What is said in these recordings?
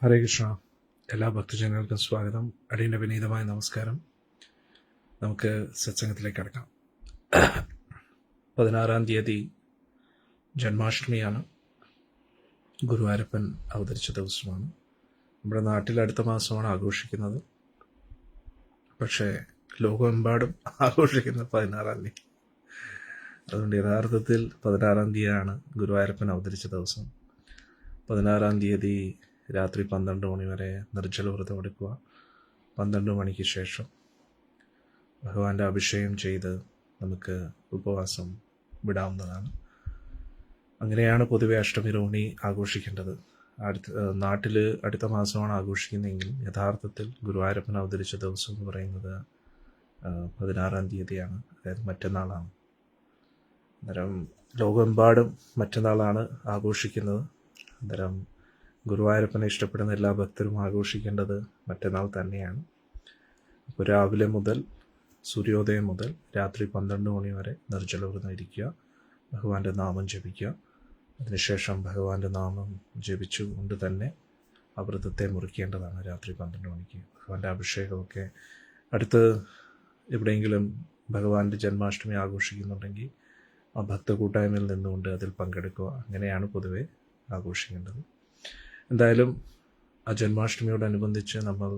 ഹരേ കൃഷ്ണ. എല്ലാ ഭക്തജനങ്ങൾക്കും സ്വാഗതം. അടിയൻ്റെ വിനീതമായ നമസ്കാരം. നമുക്ക് സത്സംഗത്തിലേക്ക് കടക്കാം. 16-ാം തീയതി ജന്മാഷ്ടമിയാണ്. ഗുരുവായൂരപ്പൻ അവതരിച്ച ദിവസമാണ്. നമ്മുടെ നാട്ടിൽ അടുത്ത മാസമാണ് ആഘോഷിക്കുന്നത്. പക്ഷേ ലോകമെമ്പാടും ആഘോഷിക്കുന്നത് 16-ാം തീയതി. അതുകൊണ്ട് യഥാർത്ഥത്തിൽ 16-ാം തീയതിയാണ് ഗുരുവായൂരപ്പൻ അവതരിച്ച ദിവസം. 16-ാം തീയതി രാത്രി 12 മണി വരെ നിർജ്ജല വ്രതം എടുക്കുക. 12 മണിക്ക് ശേഷം ഭഗവാന്റെ അഭിഷേകം ചെയ്ത് നമുക്ക് ഉപവാസം വിടാവുന്നതാണ്. അങ്ങനെയാണ് പൊതുവെ അഷ്ടമി രോഹിണി ആഘോഷിക്കേണ്ടത്. നാട്ടിൽ അടുത്ത മാസമാണ് ആഘോഷിക്കുന്നതെങ്കിലും യഥാർത്ഥത്തിൽ ഗുരുവായൂരപ്പൻ അവതരിച്ച ദിവസം എന്ന് പറയുന്നത് 16-ാം തീയതിയാണ്, അതായത് മറ്റന്നാളാണ്. അന്നേരം ലോകമെമ്പാടും മറ്റന്നാളാണ് ആഘോഷിക്കുന്നത്. അന്നേരം ഗുരുവായൂരപ്പനെ ഇഷ്ടപ്പെടുന്ന എല്ലാ ഭക്തരും ആഘോഷിക്കേണ്ടത് മറ്റന്നാൾ തന്നെയാണ്. അപ്പോൾ രാവിലെ മുതൽ സൂര്യോദയം മുതൽ രാത്രി 12 മണി വരെ നിർജ്ജലവ്രതം ഇരിക്കുക, ഭഗവാന്റെ നാമം ജപിക്കുക. അതിനുശേഷം ഭഗവാന്റെ നാമം ജപിച്ചുകൊണ്ട് തന്നെ ആ വ്രതത്തെ മുറിക്കേണ്ടതാണ്. രാത്രി 12 മണിക്ക് ഭഗവാന്റെ അഭിഷേകമൊക്കെ അടുത്ത് എവിടെയെങ്കിലും ഭഗവാന്റെ ജന്മാഷ്ടമി ആഘോഷിക്കുന്നുണ്ടെങ്കിൽ ആ ഭക്ത കൂട്ടായ്മയിൽ നിന്നുകൊണ്ട് അതിൽ പങ്കെടുക്കുക. അങ്ങനെയാണ് പൊതുവെ ആഘോഷിക്കേണ്ടത്. എന്തായാലും ആ ജന്മാഷ്ടമിയോടനുബന്ധിച്ച് നമ്മൾ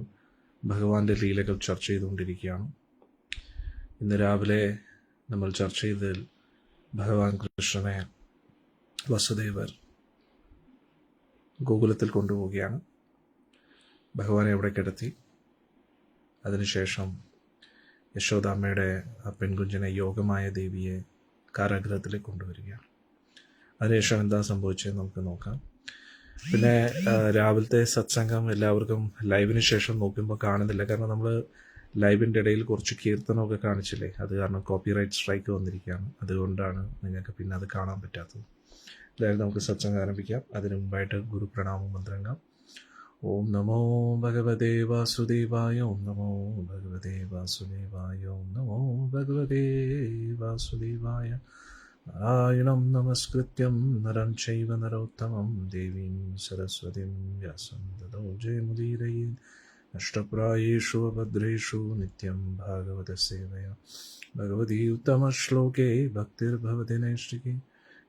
ഭഗവാന്റെ ലീലകൾ ചർച്ച ചെയ്തുകൊണ്ടിരിക്കുകയാണ്. ഇന്ന് രാവിലെ നമ്മൾ ചർച്ച ചെയ്തതിൽ ഭഗവാൻ കൃഷ്ണനെ വസുദേവർ ഗോകുലത്തിൽ കൊണ്ടുപോവുകയാണ്. ഭഗവാനെ എവിടെ കിടത്തി. അതിനുശേഷം യശോദാമ്മയുടെ ആ പെൺകുഞ്ഞിനെ യോഗമായ ദേവിയെ കാരാഗൃഹത്തിലേക്ക് കൊണ്ടുവരികയാണ്. അതിനുശേഷം എന്താ സംഭവിച്ചതെന്ന് നമുക്ക് നോക്കാം. പിന്നെ രാവിലത്തെ സത്സംഗം എല്ലാവർക്കും ലൈവിന് ശേഷം നോക്കുമ്പോൾ കാണുന്നില്ല. കാരണം നമ്മൾ ലൈവിൻ്റെ ഇടയിൽ കുറച്ച് കീർത്തനമൊക്കെ കാണിച്ചില്ലേ, അത് കാരണം കോപ്പിറൈറ്റ് സ്ട്രൈക്ക് വന്നിരിക്കുകയാണ്. അതുകൊണ്ടാണ് നിങ്ങൾക്ക് പിന്നെ അത് കാണാൻ പറ്റാത്തത്. എന്തായാലും നമുക്ക് സത്സംഗം ആരംഭിക്കാം. അതിനു മുമ്പായിട്ട് ഗുരു പ്രണാമ മന്ത്രങ്ങൾ. ഓം നമോ ഭഗവതേ വാസുദേവായ, ഓം നമോ ഭഗവതേ വാസുദേവായ, ഓം നമോ ഭഗവതേ വാസുദേവായ. നാരായണം നമസ്കൃത്യം നരം ചൈവ നരോത്തമം ദേവീം സരസ്വതീം വ്യാസം തതോ ജയമുദീരയേത്. നഷ്ടപ്രായേഷു അഭദ്രേഷു നിത്യം ഭാഗവത സേവയ. ഭഗവതി ഉത്തമശ്ലോകേ ഭക്തിർഭവതി നൈഷ്ഠികേ.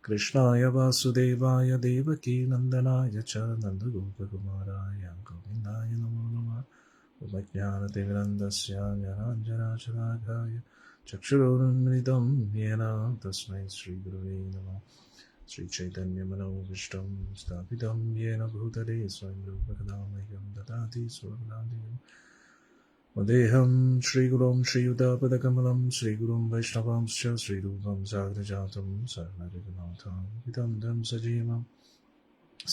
കൃഷ്ണായ വാസുദേവായ ദേവകീ നന്ദനായ ച നന്ദഗോപകുമാരായ ഗോവിന്ദായ നമോ നമഃ. ഉപജ്ഞാനതിമിരന്തസ്യ ജ്ഞാനാഞ്ജനാശലാഘായ ചക്ഷുരുന്മിലിതം യേന തസ്മൈ ശ്രീഗുരവേ നമഃ. ശ്രീചൈതന്യമനോഭീഷ്ടം സ്ഥാപിതം യേന ഭൂതലേ സ്വയം രൂപകഥാമഹ്യം ദദാതി സ്വപദാന്തികം. വന്ദേഹം ശ്രീഗുരും ശ്രീയുതാപദകമലം ശ്രീഗുരും വൈഷ്ണവാംശ്ച ശ്രീരൂപം സാഗ്രജാതം സഹനരഘുനാഥം വിതന്തം സജീവം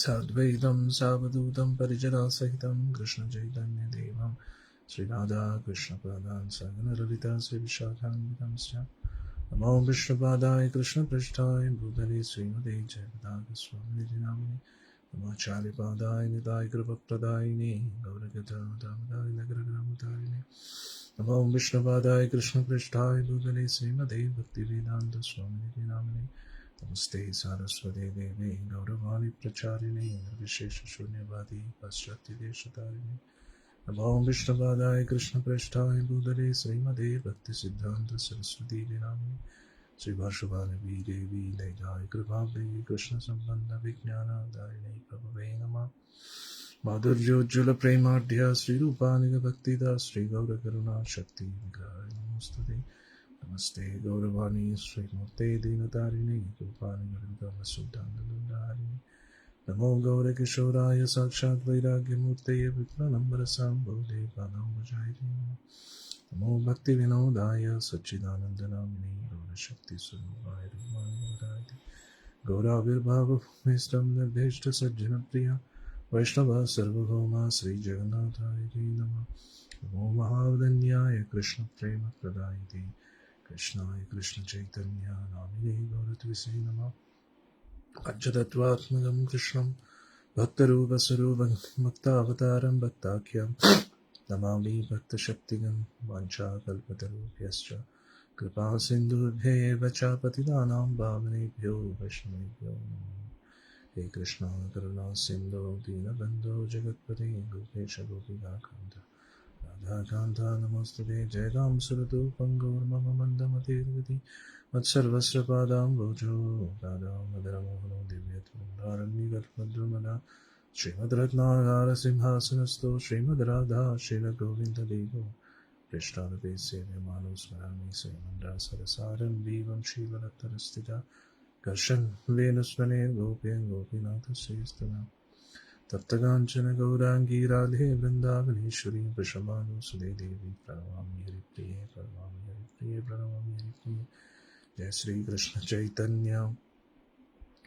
സാദ്വൈതം സാവധൂതം പരിജനാസഹിതം കൃഷ്ണചൈതന്യദേവം ശ്രീരാധാകൃഷ്ണപാദാൻ സഹനലളിതാ ശ്രീവിശാഖാന്വിതംശ്ച. നമോ വിഷ്ണുപാദായ കൃഷ്ണപൃഷ്ഠായ ഭൂതലേ ശ്രീമതേ ജയപതാകസ്വാമിനിധി നാമിനി. നമാചാര്യപാദായ നിതായ കൃപപ്രദായിനി ഗൗരഗദാമദായ നഗരഗ്രാമധാരിണി. നമോ വിഷ്ണുപാദായ കൃഷ്ണപൃഷ്ഠായ ഭൂതലേ ശ്രീമതേ ഭക്തിവേദാന്ത സ്വാമിനിധി നാമിനി. നമസ്തേ സാരസ്വതേ ദേവേ ഗൗരവാണി പ്രചാരിണേ നിർവിശേഷ ശൂന്യവാദി പാശ്ചാത്യദേശധാരിണി. നമോ വിഷ്ണുപാദായ കൃഷ്ണപൃഷ്ഠായ ഭൂതലേ ശ്രീമതേ ഭക്തിസിദ്ധാന്ത സരസ്വതീ നാമിനി. ശ്രീഭാഷുഭാനവീ ദേവി ദൈതായ കൃപാബ്ദേ കൃഷ്ണസംബന്ധ വിജ്ഞാനദായിനൈ പ്രഭവേ നമഃ. മാധുര്യോജ്വല പ്രേമാഢ്യ ശ്രീരൂപാനിക ഭക്തിദാ ശ്രീഗൗരകരുണാ ശക്തി വിഗ്രഹായ നമോസ്തുതേ. നമസ്തേ ഗൗരവാണി ശ്രീമൂർത്തേ ദീനതാരിണി രൂപാനികൃതമസുധാനന്ദാരിണി. നമോ ഗൗരകിശോരായ സാക്ഷാത് വൈരാഗ്യമൂർത്തയെ വിപ്ലനംബരസാം ബോധേ പാദാംബുജായതേ നമഃ. നമോ ഭക്തിവിനോദായ സച്ചിദാനന്ദനാമിനി ഗൗരശക്തിസ്വരൂപായ രൂപായ ഗൗരാവിർഭാവഭൂമിഷ്ടം നിർദ്ദിഷ്ടസജ്ജനപ്രിയ വൈഷ്ണവ സർവഭൗമ ശ്രീജഗന്നാഥായ നമഃ. നമോ മഹാവദന്യായ കൃഷ്ണപ്രേമപ്രദായിതേ കൃഷ്ണായ കൃഷ്ണചൈതന്യ നാമിനേ ഗൗരത്വസേ നമഃ. പഞ്ചതത്വാത്മകം കൃഷ്ണം ഭക്തരൂപസ്വരൂപം ഭക്താവതാരം ഭക്താഖ്യം നമാമി ഭക്തശക്തികം. വാഞ്ചാകൽപതരുഭ്യശ്ച കൃപാസിന്ധുഭ്യൈവ ച പതിതാനാം പാവനേഭ്യോ വൈഷ്ണവേഭ്യോ നമോ हे कृष्ण करुणा सिंधो दीनबंधो जगत्पते गोपेश गोपिकान्त राधाकान्त नमोस्तुते जयदां सुरतोपं गौर्मम मन्दमतिर्गति मत्सर्वस्य पादाम्बोजो राधामदरमोहनो दिव्यत्वरण्यगर्भद्रुमदा श्रीमद्रत्नागारसिंहासनस्थो श्रीमद्राधा श्रीलगोविन्ददेवो कृष्णानुपे सेव्यमानो स्मरामि श्रीमन्द्रासरसारं देवं श्रीवरत्तरस्थिता कर्षन् वेणुस्वने गोप्य गोपीनाथश्रीस्तदा तप्तकाञ्चन गौराङ्गी राधे वृन्दावनेश्वरी वृषभानुसुते देवी प्रणमामि हरिप्रिये प्रणमामि हरिप्रिये जय श्रीकृष्ण चैतन्य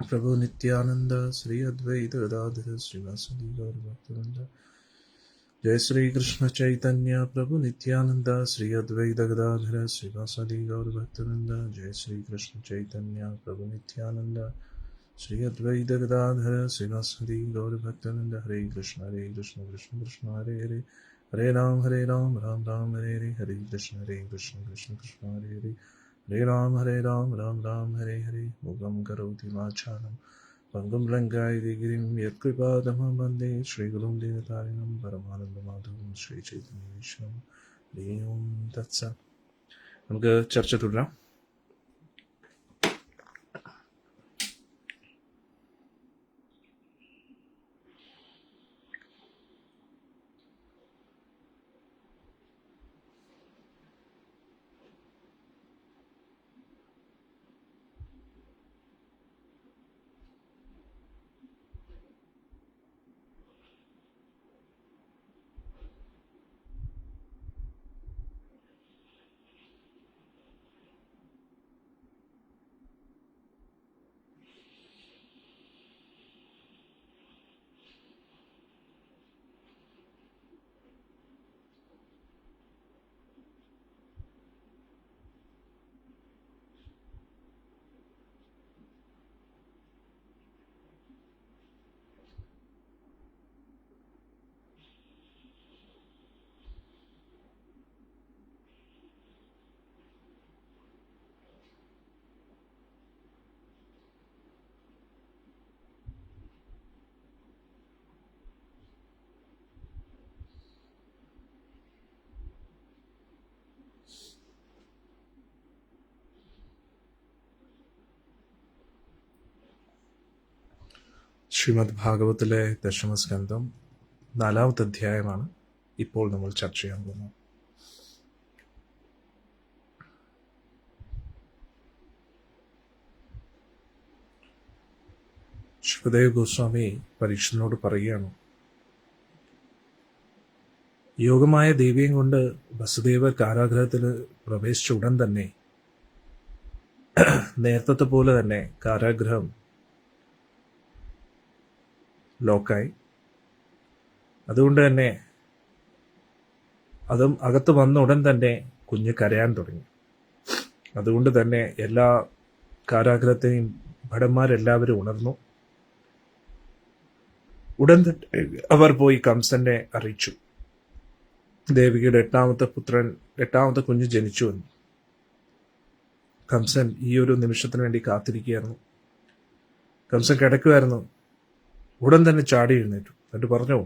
प्रभु नित्यानंद श्री अद्वैत गदाधर श्रीवासदि गौरभक्तवृंद जय श्री कृष्ण चैतन्य प्रभु नित्यानंद श्री अद्वैत गदाधर श्रीवासदि गौरभक्तवृंद जय श्री कृष्ण चैतन्य प्रभु नित्यानंद श्री अद्वैत गदाधर श्रीवासदि गौरभक्तवृंद हरे कृष्ण कृष्ण कृष्ण हरे हरे हरे राम राम राम हरे हरे हरे कृष्ण कृष्ण कृष्ण हरे हरे हरे राम राम हरे हरे मुगं करोति वाचालं पंगुं लङ्घयति गिरिं यत्कृपातमहं वन्दे श्रीगुरुं दीनतारिणं परमानन्दमाधवं ശ്രീചൈതന്യവിഷ്ണു ഓം തത്സത്. നമുക്ക് ചർച്ച തുടരാം. ശ്രീമദ് ഭാഗവത്തിലെ ദശമസ്കന്ധം 4ാമത്തെ അധ്യായമാണ് ഇപ്പോൾ നമ്മൾ ചർച്ച ചെയ്യാൻ പോകുന്നത്. ശുകദേവ് ഗോസ്വാമി പരീക്ഷനോട് പറയുകയാണ്, യോഗമായ ദേവിയും കൊണ്ട് വസുദേവർ കാരാഗ്രഹത്തിൽ പ്രവേശിച്ച ഉടൻ തന്നെ നേരത്തെ പോലെ തന്നെ കാരാഗ്രഹം ലോക്കായി. അതുകൊണ്ട് തന്നെ അതും അകത്ത് വന്ന ഉടൻ തന്നെ കുഞ്ഞ് കരയാൻ തുടങ്ങി. അതുകൊണ്ട് തന്നെ എല്ലാ കാരാഗ്രഹത്തെയും ഭടന്മാരെല്ലാവരും ഉണർന്നു. ഉടൻ തന്നെ അവർ പോയി കംസനെ അറിയിച്ചു. ദേവികയുടെ 8ാമത്തെ കുഞ്ഞ് ജനിച്ചു എന്ന്. കംസൻ ഈ ഒരു നിമിഷത്തിന് വേണ്ടി കാത്തിരിക്കുകയായിരുന്നു. കംസൻ കിടക്കുമായിരുന്നു. ഉടൻ തന്നെ ചാടി എഴുന്നേറ്റു. എന്നിട്ട് പറഞ്ഞു,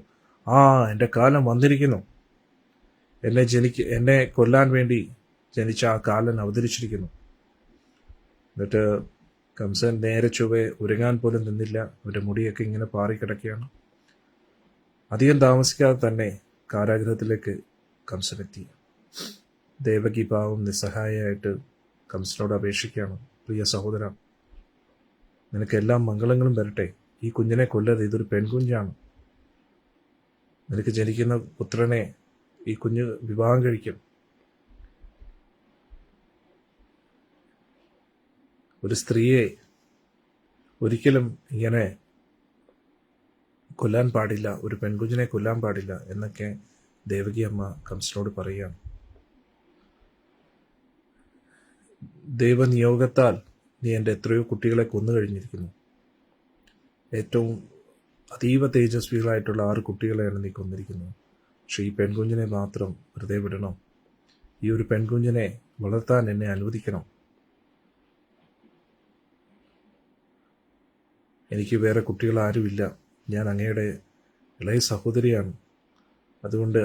എൻ്റെ കാലം വന്നിരിക്കുന്നു. എന്നെ കൊല്ലാൻ വേണ്ടി ജനിച്ച ആ കാലൻ അവതരിച്ചിരിക്കുന്നു. എന്നിട്ട് കംസൻ നേരെ ചൊവ്വേ ഒരുങ്ങാൻ പോലും നിന്നില്ല. അവരുടെ മുടിയൊക്കെ ഇങ്ങനെ പാറിക്കിടക്കുകയാണ്. അധികം താമസിക്കാതെ തന്നെ കാരാഗ്രഹത്തിലേക്ക് കംസനെത്തി. ദേവകി പാവം നിസ്സഹായമായിട്ട് കംസനോട് അപേക്ഷിക്കുകയാണ്, പ്രിയ സഹോദര, നിനക്ക് എല്ലാ മംഗളങ്ങളും വരട്ടെ. ഈ കുഞ്ഞിനെ കൊല്ലരുത്. ഇതൊരു പെൺകുഞ്ഞാണ്. നിനക്ക് ജനിക്കുന്ന പുത്രനെ ഈ കുഞ്ഞ് വിവാഹം കഴിക്കും. ഒരു സ്ത്രീയെ ഒരിക്കലും ഇങ്ങനെ കൊല്ലാൻ പാടില്ല, ഒരു പെൺകുഞ്ഞിനെ കൊല്ലാൻ പാടില്ല എന്നൊക്കെ ദേവകി അമ്മ കംസനോട് പറയുകയാണ്. ദൈവനിയോഗത്താൽ നീ എൻ്റെ എത്രയോ കുട്ടികളെ കൊന്നു കഴിഞ്ഞിരിക്കുന്നു. ഏറ്റവും അതീവ തേജസ്വികളായിട്ടുള്ള 6 കുട്ടികളെയാണ് നീ കൊന്നിരിക്കുന്നത്. പക്ഷെ ഈ പെൺകുഞ്ഞിനെ മാത്രം വെറുതെ വിടണം. ഈ ഒരു പെൺകുഞ്ഞിനെ വളർത്താൻ എന്നെ അനുവദിക്കണം എനിക്ക് വേറെ കുട്ടികൾ ആരുമില്ല, ഞാൻ അങ്ങയുടെ ഇളയ സഹോദരിയാണ്, അതുകൊണ്ട്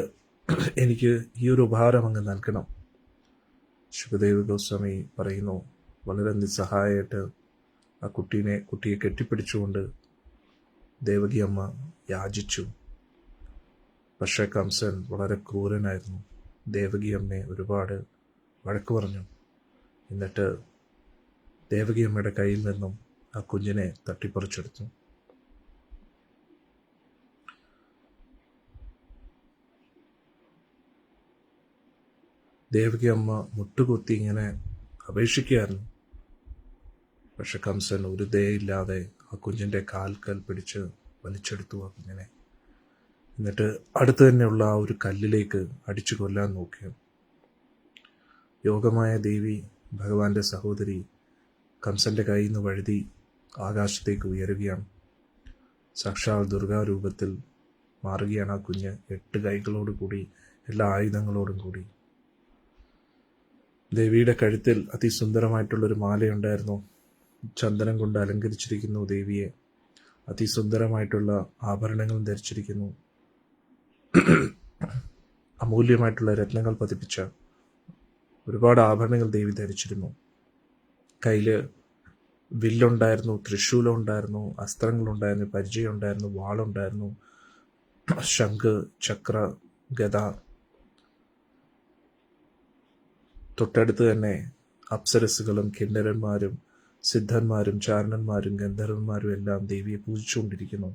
എനിക്ക് ഈ ഒരു ഉപഹാരം അങ്ങ് നൽകണം. ശുകദേവ് ഗോസ്വാമി പറയുന്നു, വളരെ നിസ്സഹായമായിട്ട് ആ കുട്ടിയെ കെട്ടിപ്പിടിച്ചുകൊണ്ട് ദേവകി അമ്മ യാചിച്ചു. പക്ഷേ കംസൻ വളരെ ക്രൂരനായിരുന്നു. ദേവകി അമ്മയെ ഒരുപാട് വഴക്ക് പറഞ്ഞു. എന്നിട്ട് ദേവകി അമ്മയുടെ കയ്യിൽ നിന്നും ആ കുഞ്ഞിനെ തട്ടിപ്പറിച്ചെടുത്തു. ദേവകി അമ്മ മുട്ടുകുത്തി ഇങ്ങനെ അപേക്ഷിക്കുകയായിരുന്നു. പക്ഷെ കംസൻ ഒരു ദയയില്ലാതെ ആ കുഞ്ഞിൻ്റെ കാൽക്കൽ പിടിച്ച് വലിച്ചെടുത്തു ആ കുഞ്ഞിനെ. എന്നിട്ട് അടുത്ത് തന്നെയുള്ള ആ ഒരു കല്ലിലേക്ക് അടിച്ചു കൊല്ലാൻ നോക്കി. യോഗമായ ദേവി, ഭഗവാന്റെ സഹോദരി, കംസന്റെ കയ്യിൽ നിന്ന് വഴുതി ആകാശത്തേക്ക് ഉയരുകയാണ്. സാക്ഷാൽ ദുർഗാരൂപത്തിൽ മാറുകയാണ് ആ കുഞ്ഞ്, 8 കൈകളോടുകൂടി, എല്ലാ ആയുധങ്ങളോടും കൂടി. ദേവിയുടെ കഴുത്തിൽ അതിസുന്ദരമായിട്ടുള്ളൊരു മാലയുണ്ടായിരുന്നു. ചന്ദനം കൊണ്ട് അലങ്കരിച്ചിരിക്കുന്നു ദേവിയെ. അതിസുന്ദരമായിട്ടുള്ള ആഭരണങ്ങളും ധരിച്ചിരിക്കുന്നു. അമൂല്യമായിട്ടുള്ള രത്നങ്ങൾ പതിപ്പിച്ച ഒരുപാട് ആഭരണങ്ങൾ ദേവി ധരിച്ചിരുന്നു. കയ്യിൽ വില്ലുണ്ടായിരുന്നു, ത്രിശൂലമുണ്ടായിരുന്നു, അസ്ത്രങ്ങളുണ്ടായിരുന്നു, പരിചയമുണ്ടായിരുന്നു, വാളുണ്ടായിരുന്നു, ശംഖ്, ചക്ര, ഗദ. തൊട്ടടുത്ത് തന്നെ അപ്സരസുകളും കിന്നരന്മാരും സിദ്ധന്മാരും ചാരണന്മാരും ഗന്ധർവന്മാരും എല്ലാം ദേവിയെ പൂജിച്ചുകൊണ്ടിരിക്കുന്നു.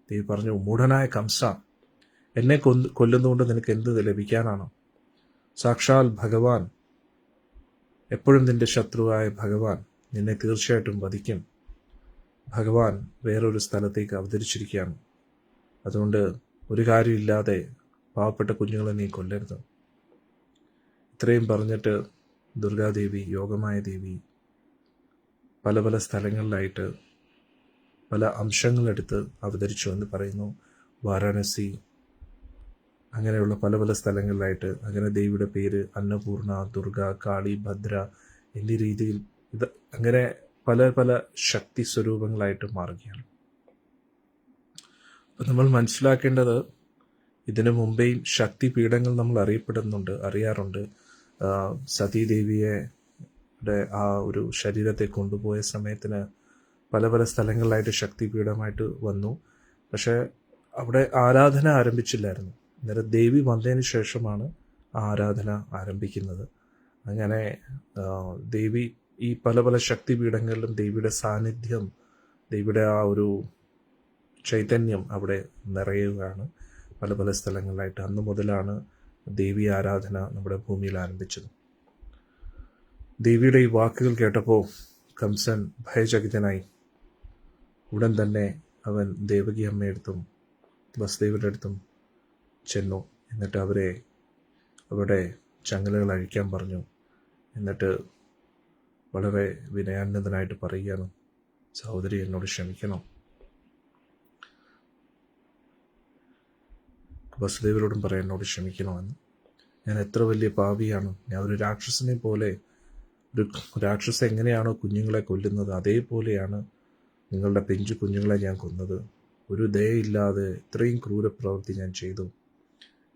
ദേവി പറഞ്ഞു, മൂഢനായ കംസ, എന്നെ കൊല്ലുന്നതുകൊണ്ട് നിനക്ക് എന്ത് ലഭിക്കാനാണ്? സാക്ഷാൽ ഭഗവാൻ, എപ്പോഴും നിന്റെ ശത്രുവായ ഭഗവാൻ നിന്നെ തീർച്ചയായിട്ടും വധിക്കും. ഭഗവാൻ വേറൊരു സ്ഥലത്തേക്ക് അവതരിച്ചിരിക്കുകയാണ്. അതുകൊണ്ട് ഒരു കാര്യമില്ലാതെ പാവപ്പെട്ട കുഞ്ഞുങ്ങളെ നീ കൊല്ലരുത്. ഇത്രയും പറഞ്ഞിട്ട് ദുർഗാദേവി, യോഗമായ ദേവി, പല പല സ്ഥലങ്ങളിലായിട്ട് പല അംശങ്ങളെടുത്ത് അവതരിച്ചു എന്ന് പറയുന്നു. വാരാണസി, അങ്ങനെയുള്ള പല പല സ്ഥലങ്ങളിലായിട്ട്. അങ്ങനെ ദേവിയുടെ പേര് അന്നപൂർണ, ദുർഗ, കാളി, ഭദ്ര എന്നീ രീതിയിൽ ഇത് അങ്ങനെ പല പല ശക്തി സ്വരൂപങ്ങളായിട്ട് മാറുകയാണ്. അപ്പം നമ്മൾ മനസ്സിലാക്കേണ്ടത്, ഇതിനു മുമ്പേയും ശക്തി പീഠങ്ങൾ നമ്മൾ അറിയാറുണ്ട്. സതീദേവിയെ ആ ഒരു ശരീരത്തെ കൊണ്ടുപോയ സമയത്തിന് പല പല സ്ഥലങ്ങളിലായിട്ട് ശക്തിപീഠമായിട്ട് വന്നു. പക്ഷെ അവിടെ ആരാധന ആരംഭിച്ചില്ലായിരുന്നു. അന്നേരം ദേവി വന്നതിന് ശേഷമാണ് ആരാധന ആരംഭിക്കുന്നത്. അങ്ങനെ ദേവി ഈ പല പല ശക്തിപീഠങ്ങളിലും ദേവിയുടെ സാന്നിധ്യം, ദേവിയുടെ ആ ഒരു ചൈതന്യം അവിടെ നിറയുകയാണ് പല പല സ്ഥലങ്ങളിലായിട്ട്. അന്നു മുതലാണ് ദേവി ആരാധന നമ്മുടെ ഭൂമിയിൽ ആരംഭിച്ചത്. ദേവിയുടെ ഈ വാക്കുകൾ കേട്ടപ്പോൾ കംസൻ ഭയചകിതനായി. ഉടൻ തന്നെ അവൻ ദേവകി അമ്മയെടുത്തും വസുദേവരുടെ അടുത്തും ചെന്നു. എന്നിട്ട് അവരുടെ ചങ്ങലകൾ അഴിക്കാൻ പറഞ്ഞു. എന്നിട്ട് വളരെ വിനയാന്വിതനായിട്ട് പറയുകയാണ്, സഹോദരി, എന്നോട് ക്ഷമിക്കണം. വസുദേവരോടും പറയാം, എന്നോട് ക്ഷമിക്കണമെന്ന്. ഞാൻ എത്ര വലിയ പാപിയാണ്. ഞാൻ ഒരു രാക്ഷസനെ പോലെ, ഒരു രാക്ഷസൻ എങ്ങനെയാണോ കുഞ്ഞുങ്ങളെ കൊല്ലുന്നത്, അതേപോലെയാണ് നിങ്ങളുടെ പിഞ്ചു കുഞ്ഞുങ്ങളെ ഞാൻ കൊന്നത്. ഒരു ദയയില്ലാതെ ഇത്രയും ക്രൂരപ്രവൃത്തി ഞാൻ ചെയ്തു.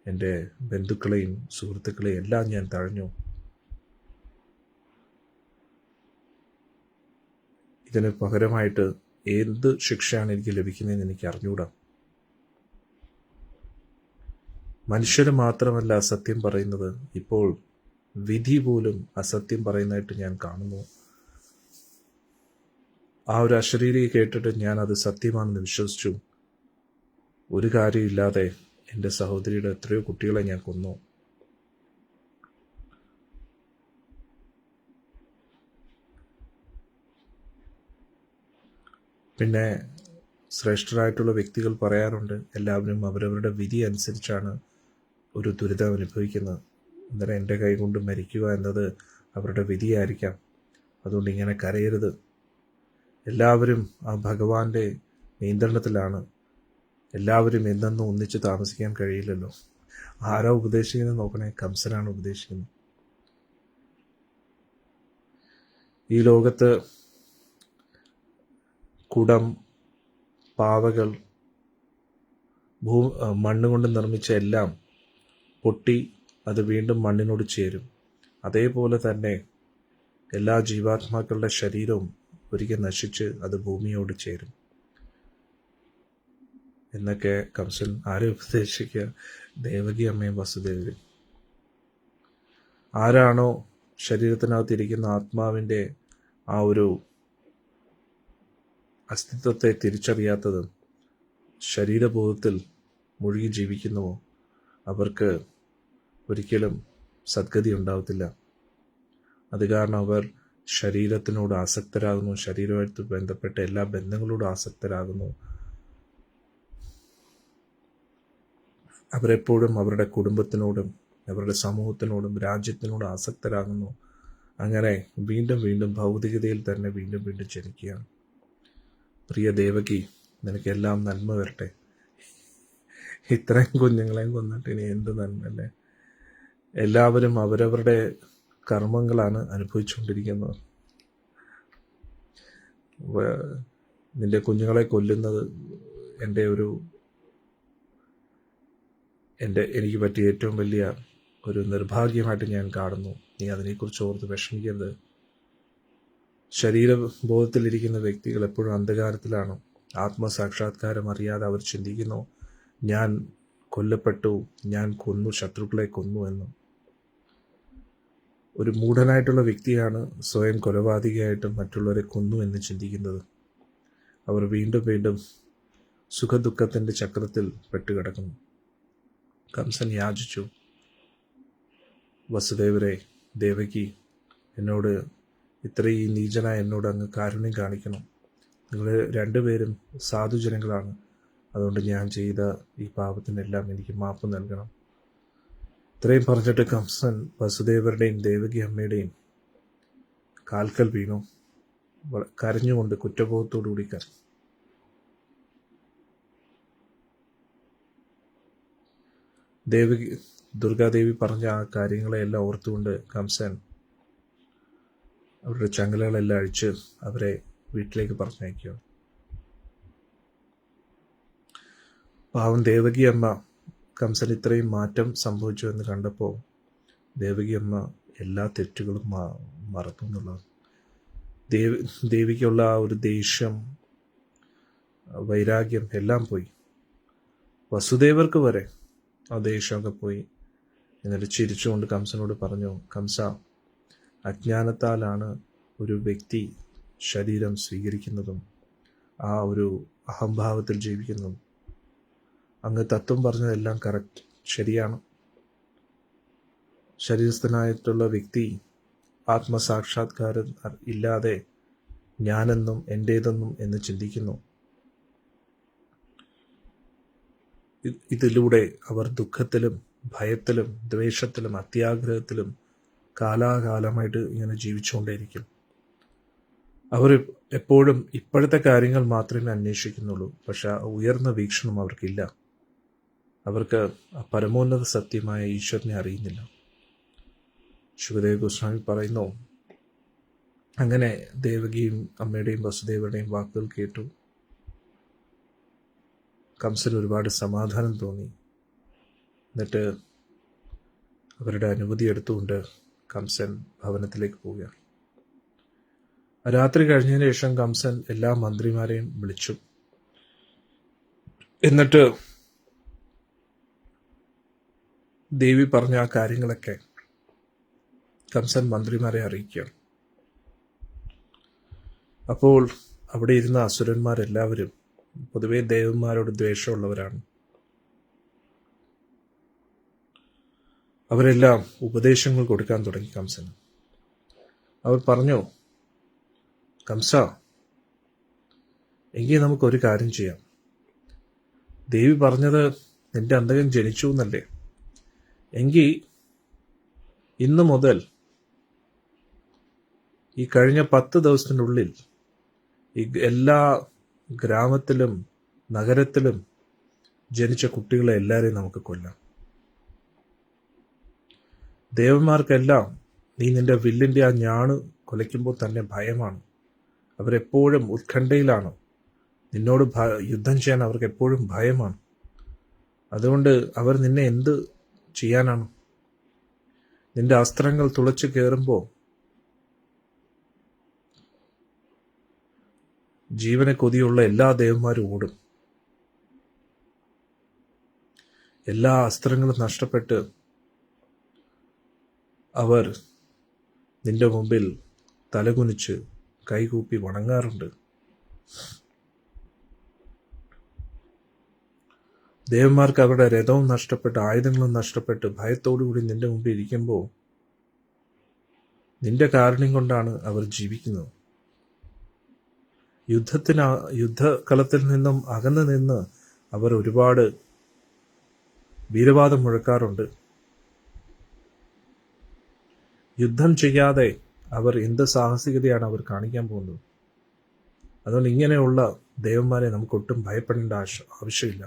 എൻ്റെ ബന്ധുക്കളെയും സുഹൃത്തുക്കളെയും എല്ലാം ഞാൻ തഴഞ്ഞു. ഇതിന് പകരമായിട്ട് എന്ത് ശിക്ഷയാണ് എനിക്ക് ലഭിക്കുന്നതെന്ന് എനിക്ക് അറിഞ്ഞൂടാ. മനുഷ്യർ മാത്രമല്ല അസത്യം പറയുന്നത്, ഇപ്പോൾ വിധി പോലും അസത്യം പറയുന്നതായിട്ട് ഞാൻ കാണുന്നു. ആ ഒരു അശരീരി കേട്ടിട്ട് ഞാൻ അത് സത്യമാണെന്ന് വിശ്വസിച്ചു. ഒരു കാര്യമില്ലാതെ എൻ്റെ സഹോദരിയുടെ എത്രയോ കുട്ടികളെ ഞാൻ കൊന്നു. പിന്നെ ശ്രേഷ്ഠരായിട്ടുള്ള വ്യക്തികൾ പറയാറുണ്ട്, എല്ലാവരും അവരവരുടെ വിധി അനുസരിച്ചാണ് ഒരു ദുരിതം അനുഭവിക്കുന്നത്. അന്നേരം എൻ്റെ കൈ കൊണ്ട് മരിക്കുക എന്നത് അവരുടെ വിധിയായിരിക്കാം. അതുകൊണ്ട് ഇങ്ങനെ കരയരുത്. എല്ലാവരും ആ ഭഗവാന്റെ നിയന്ത്രണത്തിലാണ്. എല്ലാവരും എന്നെന്നും ഒന്നിച്ച് താമസിക്കാൻ കഴിയില്ലല്ലോ. ആരാ ഉപദേശിക്കുന്നത് നോക്കണേ? കംസനാണ് ഉപദേശിക്കുന്നത്. ഈ ലോകത്ത് കുടം, പാവകൾ, മണ്ണുകൊണ്ട് നിർമ്മിച്ച എല്ലാം പൊട്ടി അത് വീണ്ടും മണ്ണിനോട് ചേരും. അതേപോലെ തന്നെ എല്ലാ ജീവാത്മാക്കളുടെ ശരീരവും ഒരിക്കൽ നശിച്ച് അത് ഭൂമിയോട് ചേരും എന്നൊക്കെ കംസൻ ആരെ ഉപദേശിക്കുക? ദേവകി അമ്മയും വസുദേവരും. ആരാണോ ശരീരത്തിനകത്തിരിക്കുന്ന ആത്മാവിൻ്റെ ആ ഒരു അസ്തിത്വത്തെ തിരിച്ചറിയാത്തത്, ശരീരബോധത്തിൽ മുഴുകി ജീവിക്കുന്നുവോ, അവർക്ക് ഒരിക്കലും സദ്ഗതി ഉണ്ടാവത്തില്ല. അത് കാരണം അവർ ശരീരത്തിനോട് ആസക്തരാകുന്നു, ശരീരമായിട്ട് ബന്ധപ്പെട്ട എല്ലാ ബന്ധങ്ങളോടും ആസക്തരാകുന്നു. അവരെപ്പോഴും അവരുടെ കുടുംബത്തിനോടും അവരുടെ സമൂഹത്തിനോടും രാജ്യത്തിനോടും ആസക്തരാകുന്നു. അങ്ങനെ വീണ്ടും വീണ്ടും ഭൗതികതയിൽ തന്നെ വീണ്ടും വീണ്ടും ജനിക്കുകയാണ്. പ്രിയ ദേവകി, നിനക്കെല്ലാം നന്മ വരട്ടെ. ഇത്രയും കുഞ്ഞുങ്ങളെയും കൊന്നിട്ട് ഇനി എന്ത് നന്മല്ലേ? എല്ലാവരും അവരവരുടെ കർമ്മങ്ങളാണ് അനുഭവിച്ചുകൊണ്ടിരിക്കുന്നത്. നിന്റെ കുഞ്ഞുങ്ങളെ കൊല്ലുന്നത് എനിക്ക് പറ്റിയ ഏറ്റവും വലിയ ഒരു നിർഭാഗ്യമായിട്ട് ഞാൻ കാണുന്നു. നീ അതിനെക്കുറിച്ച് ഓർത്ത് വിഷമിക്കരുത്. ശരീരബോധത്തിലിരിക്കുന്ന വ്യക്തികൾ എപ്പോഴും അന്ധകാരത്തിലാണ്. ആത്മസാക്ഷാത്കാരം അറിയാതെ അവർ ചിന്തിക്കുന്നു, ഞാൻ കൊല്ലപ്പെട്ടു, ഞാൻ കൊന്നു, ശത്രുക്കളെ കൊന്നു എന്ന്. ഒരു മൂഢനായിട്ടുള്ള വ്യക്തിയാണ് സ്വയം കൊലപാതകയായിട്ടും മറ്റുള്ളവരെ കൊന്നു എന്ന് ചിന്തിക്കുന്നത്. അവർ വീണ്ടും വീണ്ടും സുഖദുഃഖത്തിൻ്റെ ചക്രത്തിൽ പെട്ടുകിടക്കുന്നു. കംസൻ യാചിച്ചു, വസുദേവരെ, ദേവകി, എന്നോട് ഇത്രയും നീചനായ എന്നോട് അങ്ങ് കാരുണ്യം കാണിക്കണം. നിങ്ങൾ രണ്ടുപേരും സാധുജനങ്ങളാണ്. അതുകൊണ്ട് ഞാൻ ചെയ്ത ഈ പാപത്തിനെല്ലാം എനിക്ക് മാപ്പ് നൽകണം. ഇത്രയും പറഞ്ഞിട്ട് കംസൻ വസുദേവരുടെയും ദേവകി അമ്മയുടെയും കാൽക്കൽ വീണു. കരഞ്ഞുകൊണ്ട് കുറ്റബോധത്തോടുകൂടി ദുർഗാദേവി പറഞ്ഞ ആ കാര്യങ്ങളെല്ലാം ഓർത്തുകൊണ്ട് കംസൻ അവരുടെ ചങ്ങലകളെല്ലാം അഴിച്ച് അവരെ വീട്ടിലേക്ക് പറഞ്ഞയക്കുക. പാവം ദേവകി അമ്മ കംസൻ ഇത്രയും മാറ്റം സംഭവിച്ചു എന്ന് കണ്ടപ്പോൾ ദേവകി അമ്മ എല്ലാ തെറ്റുകളും മറന്നു എന്നുള്ളത്. ദേവിക്കുള്ള ആ ഒരു ദേഷ്യം, വൈരാഗ്യം എല്ലാം പോയി. വസുദേവർക്ക് വരെ ആ ദേഷ്യമൊക്കെ പോയി. എന്നിട്ട് ചിരിച്ചുകൊണ്ട് കംസനോട് പറഞ്ഞു, കംസ, അജ്ഞാനത്താലാണ് ഒരു വ്യക്തി ശരീരം സ്വീകരിക്കുന്നതും ആ ഒരു അഹംഭാവത്തിൽ ജീവിക്കുന്നതും. അങ്ങ് തത്വം പറഞ്ഞതെല്ലാം കറക്റ്റ്, ശരിയാണ്. ശരീരസ്ഥനായിട്ടുള്ള വ്യക്തി ആത്മസാക്ഷാത്കാരം ഇല്ലാതെ ഞാനെന്നും എൻ്റേതെന്നും എന്ന് ചിന്തിക്കുന്നു. ഇതിലൂടെ അവർ ദുഃഖത്തിലും ഭയത്തിലും ദ്വേഷത്തിലും അത്യാഗ്രഹത്തിലും കാലാകാലമായിട്ട് ഇങ്ങനെ ജീവിച്ചുകൊണ്ടേയിരിക്കും. അവർ എപ്പോഴും ഇപ്പോഴത്തെ കാര്യങ്ങൾ മാത്രമേ അന്വേഷിക്കുന്നുള്ളൂ. പക്ഷെ ഉയർന്ന വീക്ഷണം അവർക്കില്ല. അവർക്ക് പരമോന്നത സത്യമായ ഈശ്വരനെ അറിയുന്നില്ല. ശുകദേവ് ഗോസ്വാമി പറയുന്നു, അങ്ങനെ ദേവകിയും അമ്മയുടെയും വസുദേവരുടെയും വാക്കുകൾ കേട്ടു കംസന് ഒരുപാട് സമാധാനം തോന്നി. എന്നിട്ട് അവരുടെ അനുമതി എടുത്തുകൊണ്ട് കംസൻ ഭവനത്തിലേക്ക് പോവുകയാണ്. രാത്രി കഴിഞ്ഞതിന് ശേഷം കംസൻ എല്ലാ മന്ത്രിമാരെയും വിളിച്ചു. എന്നിട്ട് ദേവി പറഞ്ഞ ആ കാര്യങ്ങളൊക്കെ കംസൻ മന്ത്രിമാരെ അറിയിക്കുകയാണ്. അപ്പോൾ അവിടെ ഇരുന്ന അസുരന്മാരെല്ലാവരും പൊതുവെ ദേവന്മാരോട് ദ്വേഷമുള്ളവരാണ്. അവരെല്ലാം ഉപദേശങ്ങൾ കൊടുക്കാൻ തുടങ്ങി കംസന്. അവർ പറഞ്ഞു, കംസ, എങ്കിൽ നമുക്കൊരു കാര്യം ചെയ്യാം. ദേവി പറഞ്ഞത് നിന്റെ അന്തകൻ ജനിച്ചു എന്നല്ലേ? എങ്കിൽ ഇന്നു മുതൽ ഈ കഴിഞ്ഞ 10 ദിവസത്തിനുള്ളിൽ ഈ എല്ലാ ഗ്രാമത്തിലും നഗരത്തിലും ജനിച്ച കുട്ടികളെ എല്ലാവരെയും നമുക്ക് കൊല്ലാം. ദേവന്മാർക്കെല്ലാം നീ നിന്റെ വില്ലിൻ്റെ ആ ഞാണ് കൊലയ്ക്കുമ്പോൾ തന്നെ ഭയമാണ്. അവരെപ്പോഴും ഉത്കണ്ഠയിലാണ്. നിന്നോട് യുദ്ധം ചെയ്യാൻ അവർക്ക് എപ്പോഴും ഭയമാണ്. അതുകൊണ്ട് അവർ നിന്നെ എന്ത് ചെയ്യാനാണ്? നിന്റെ അസ്ത്രങ്ങൾ തുളച്ചു കയറുമ്പോൾ ജീവനെ കൊതിയുള്ള എല്ലാ ദേവന്മാരും ഓടും. എല്ലാ അസ്ത്രങ്ങളും നഷ്ടപ്പെട്ട് അവർ നിന്റെ മുമ്പിൽ തലകുനിച്ച് കൈകൂപ്പി വണങ്ങാറുണ്ട്. ദേവന്മാർക്ക് അവരുടെ രഥവും നഷ്ടപ്പെട്ട് ആയുധങ്ങളും നഷ്ടപ്പെട്ട് ഭയത്തോടുകൂടി നിന്റെ മുമ്പിൽ ഇരിക്കുമ്പോൾ നിന്റെ കാരുണ്യം കൊണ്ടാണ് അവർ ജീവിക്കുന്നത്. യുദ്ധകളത്തിൽ നിന്നും അകന്നു നിന്ന് അവർ ഒരുപാട് വീരവാദം മുഴക്കാറുണ്ട്. യുദ്ധം ചെയ്യാതെ അവർ എന്ത് സാഹസികതയാണ് അവർ കാണിക്കാൻ പോകുന്നത്? അതുകൊണ്ട് ഇങ്ങനെയുള്ള ദേവന്മാരെ നമുക്ക് ഒട്ടും ഭയപ്പെടേണ്ട ആവശ്യമില്ല.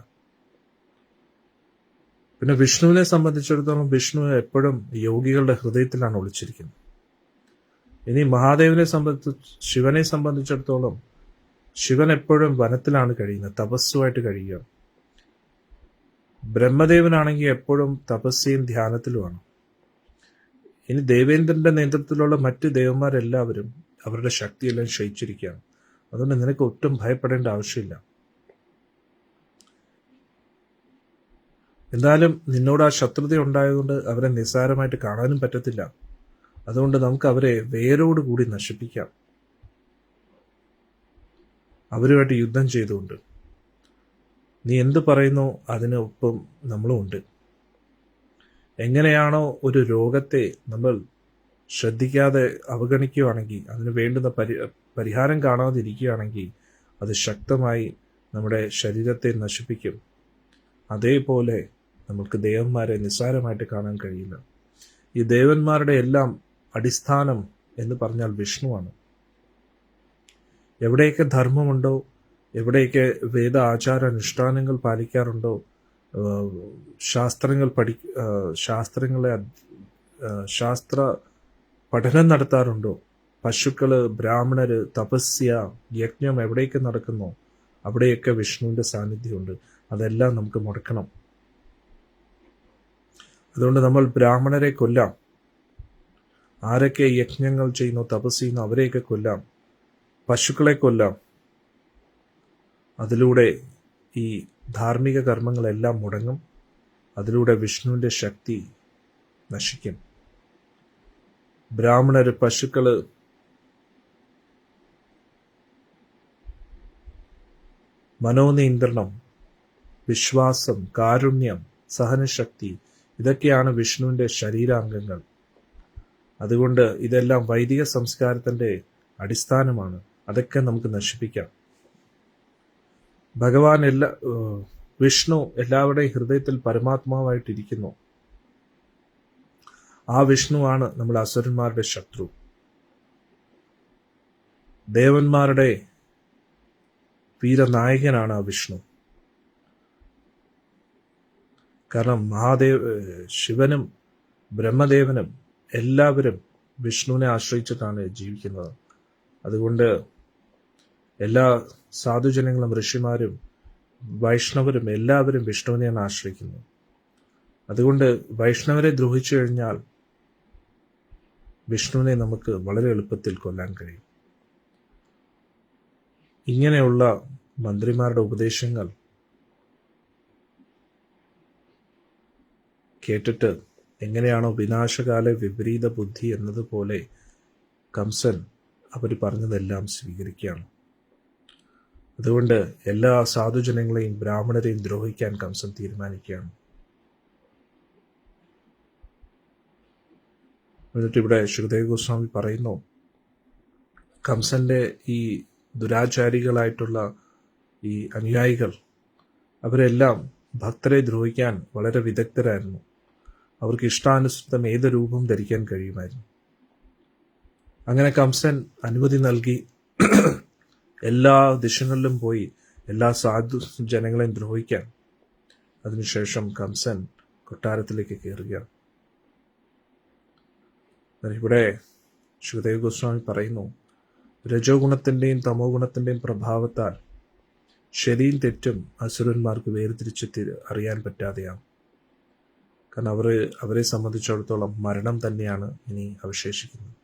പിന്നെ വിഷ്ണുവിനെ സംബന്ധിച്ചിടത്തോളം വിഷ്ണു എപ്പോഴും യോഗികളുടെ ഹൃദയത്തിലാണ് ഒളിച്ചിരിക്കുന്നത്. ഇനി മഹാദേവനെ ശിവനെ സംബന്ധിച്ചിടത്തോളം ശിവൻ എപ്പോഴും വനത്തിലാണ് കഴിയുന്നത്, തപസ്സുമായിട്ട് കഴിയുക. ബ്രഹ്മദേവനാണെങ്കിൽ എപ്പോഴും തപസ്യയും ധ്യാനത്തിലുമാണ്. ഇനി ദേവേന്ദ്രന്റെ നേതൃത്വത്തിലുള്ള മറ്റ് ദേവന്മാരെല്ലാവരും അവരുടെ ശക്തിയെല്ലാം ക്ഷയിച്ചിരിക്കുകയാണ്. അതുകൊണ്ട് നിനക്ക് ഒട്ടും ഭയപ്പെടേണ്ട ആവശ്യമില്ല. എന്തായാലും നിന്നോട് ആ ശത്രുത ഉണ്ടായതുകൊണ്ട് അവരെ നിസ്സാരമായിട്ട് കാണാനും പറ്റത്തില്ല. അതുകൊണ്ട് നമുക്ക് അവരെ വേരോടുകൂടി നശിപ്പിക്കാം, അവരുമായിട്ട് യുദ്ധം ചെയ്തുകൊണ്ട്. നീ എന്ത് പറയുന്നോ അതിനൊപ്പം നമ്മളും ഉണ്ട്. എങ്ങനെയാണോ ഒരു രോഗത്തെ നമ്മൾ ശ്രദ്ധിക്കാതെ അവഗണിക്കുകയാണെങ്കിൽ, അതിന് വേണ്ടുന്ന പരിഹാരം കാണാതിരിക്കുകയാണെങ്കിൽ അത് ശക്തമായി നമ്മുടെ ശരീരത്തെ നശിപ്പിക്കും. അതേപോലെ നമുക്ക് ദേവന്മാരെ നിസ്സാരമായിട്ട് കാണാൻ കഴിയില്ല. ഈ ദേവന്മാരുടെ എല്ലാം അടിസ്ഥാനം എന്ന് പറഞ്ഞാൽ വിഷ്ണുവാണ്. എവിടെയൊക്കെ ധർമ്മമുണ്ടോ, എവിടെയൊക്കെ വേദ ആചാര അനുഷ്ഠാനങ്ങൾ പാലിക്കാറുണ്ടോ, ശാസ്ത്ര പഠനം നടത്താറുണ്ടോ, പശുക്കള്, ബ്രാഹ്മണര്, തപസ്യ, യജ്ഞം എവിടെയൊക്കെ നടക്കുന്നോ അവിടെയൊക്കെ വിഷ്ണുവിന്റെ സാന്നിധ്യമുണ്ട്. അതെല്ലാം നമുക്ക് മുടക്കണം. അതുകൊണ്ട് നമ്മൾ ബ്രാഹ്മണരെ കൊല്ലാം, ആരൊക്കെ യജ്ഞങ്ങൾ ചെയ്യുന്നു, തപസ് ചെയ്യുന്നു അവരെയൊക്കെ കൊല്ലാം, പശുക്കളെ കൊല്ലാം. അതിലൂടെ ഈ ധാർമ്മിക കർമ്മങ്ങളെല്ലാം മുടങ്ങും. അതിലൂടെ വിഷ്ണുവിന്റെ ശക്തി നശിക്കും. ബ്രാഹ്മണര്, പശുക്കള്, മനോനിയന്ത്രണം, വിശ്വാസം, കാരുണ്യം, സഹനശക്തി, ഇതൊക്കെയാണ് വിഷ്ണുവിന്റെ ശരീരാംഗങ്ങൾ. അതുകൊണ്ട് ഇതെല്ലാം വൈദിക സംസ്കാരത്തിന്റെ അടിസ്ഥാനമാണ്. അതൊക്കെ നമുക്ക് നശിപ്പിക്കാം. വിഷ്ണു എല്ലാവരുടെയും ഹൃദയത്തിൽ പരമാത്മാവായിട്ടിരിക്കുന്നു. ആ വിഷ്ണുവാണ് നമ്മൾ അസുരന്മാരുടെ ശത്രു. ദേവന്മാരുടെ വീരനായകനാണ് ആ വിഷ്ണു. കാരണം ശിവനും ബ്രഹ്മദേവനും എല്ലാവരും വിഷ്ണുവിനെ ആശ്രയിച്ചിട്ടാണ് ജീവിക്കുന്നത്. അതുകൊണ്ട് എല്ലാ സാധുജനങ്ങളും, ഋഷിമാരും, വൈഷ്ണവരും എല്ലാവരും വിഷ്ണുവിനെയാണ് ആശ്രയിക്കുന്നത്. അതുകൊണ്ട് വൈഷ്ണവരെ ദ്രോഹിച്ചു കഴിഞ്ഞാൽ വിഷ്ണുവിനെ നമുക്ക് വളരെ എളുപ്പത്തിൽ കൊല്ലാൻ കഴിയും. ഇങ്ങനെയുള്ള മന്ത്രിമാരുടെ ഉപദേശങ്ങൾ കേട്ടിട്ട് എങ്ങനെയാണോ വിനാശകാല വിപരീത ബുദ്ധി എന്നതുപോലെ കംസൻ അവർ പറഞ്ഞതെല്ലാം സ്വീകരിക്കുകയാണ്. അതുകൊണ്ട് എല്ലാ സാധുജനങ്ങളെയും ബ്രാഹ്മണരെയും ദ്രോഹിക്കാൻ കംസൻ തീരുമാനിക്കുകയാണ്. എന്നിട്ട് ഇവിടെ ശുകദേവ ഗോസ്വാമി പറയുന്നു, കംസന്റെ ഈ ദുരാചാരികളായിട്ടുള്ള ഈ അനുയായികൾ അവരെല്ലാം ഭക്തരെ ദ്രോഹിക്കാൻ വളരെ വിദഗ്ധരായിരുന്നു. അവർക്ക് ഇഷ്ടാനുസൃതം ഏത് രൂപം ധരിക്കാൻ കഴിയുമായിരുന്നു. അങ്ങനെ കംസൻ അനുമതി നൽകി എല്ലാ ദിശകളിലും പോയി എല്ലാ സാധു ജനങ്ങളെയും ദ്രോഹിക്കാൻ. അതിനുശേഷം കംസൻ കൊട്ടാരത്തിലേക്ക് കയറുകയാണ്. ഇവിടെ ശുകദേവ ഗോസ്വാമി പറയുന്നു, രജോ ഗുണത്തിന്റെയും തമോ ഗുണത്തിന്റെയും പ്രഭാവത്താൽ ശരിയും തെറ്റും അസുരന്മാർക്ക് വേർതിരിച്ച് അറിയാൻ പറ്റാതെയാവും. കാരണം അവരെ സംബന്ധിച്ചിടത്തോളം മരണം തന്നെയാണ് ഇനി അവശേഷിക്കുന്നത്.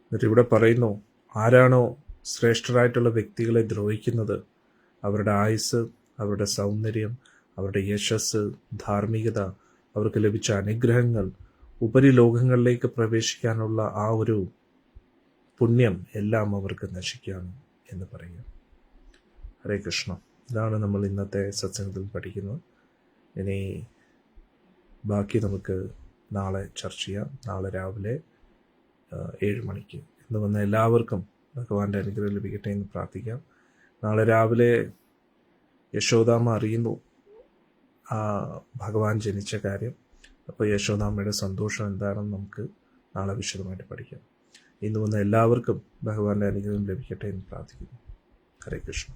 എന്നിട്ട് ഇവിടെ പറയുന്നു, ആരാണോ ശ്രേഷ്ഠരായിട്ടുള്ള വ്യക്തികളെ ദ്രോഹിക്കുന്നത്, അവരുടെ ആയുസ്, അവരുടെ സൗന്ദര്യം, അവരുടെ യശസ്, ധാർമ്മികത, അവർക്ക് ലഭിച്ച അനുഗ്രഹങ്ങൾ, ഉപരിലോകങ്ങളിലേക്ക് പ്രവേശിക്കാനുള്ള ആ ഒരു പുണ്യം എല്ലാം അവർക്ക് നശിക്കുകയാണ് എന്ന് പറയുക. ഹരേ കൃഷ്ണ. ഇതാണ് നമ്മൾ ഇന്നത്തെ സത്സംഗത്തിൽ പഠിക്കുന്നത്. ഇനി ബാക്കി നമുക്ക് നാളെ ചർച്ച ചെയ്യാം. നാളെ രാവിലെ 7 മണിക്ക്. ഇന്ന് വന്ന എല്ലാവർക്കും ഭഗവാന്റെ അനുഗ്രഹം ലഭിക്കട്ടെ എന്ന് പ്രാർത്ഥിക്കാം. നാളെ രാവിലെ യശോദാമ്മ അറിയുന്നു ഭഗവാൻ ജനിച്ച കാര്യം. അപ്പോൾ യശോദാമ്മയുടെ സന്തോഷം എന്താണെന്ന് നമുക്ക് നാളെ വിശദമായിട്ട് പഠിക്കാം. ഇന്ന് വന്ന എല്ലാവർക്കും ഭഗവാന്റെ അനുഗ്രഹം ലഭിക്കട്ടെ എന്ന് പ്രാർത്ഥിക്കുന്നു. ഹരേ കൃഷ്ണ.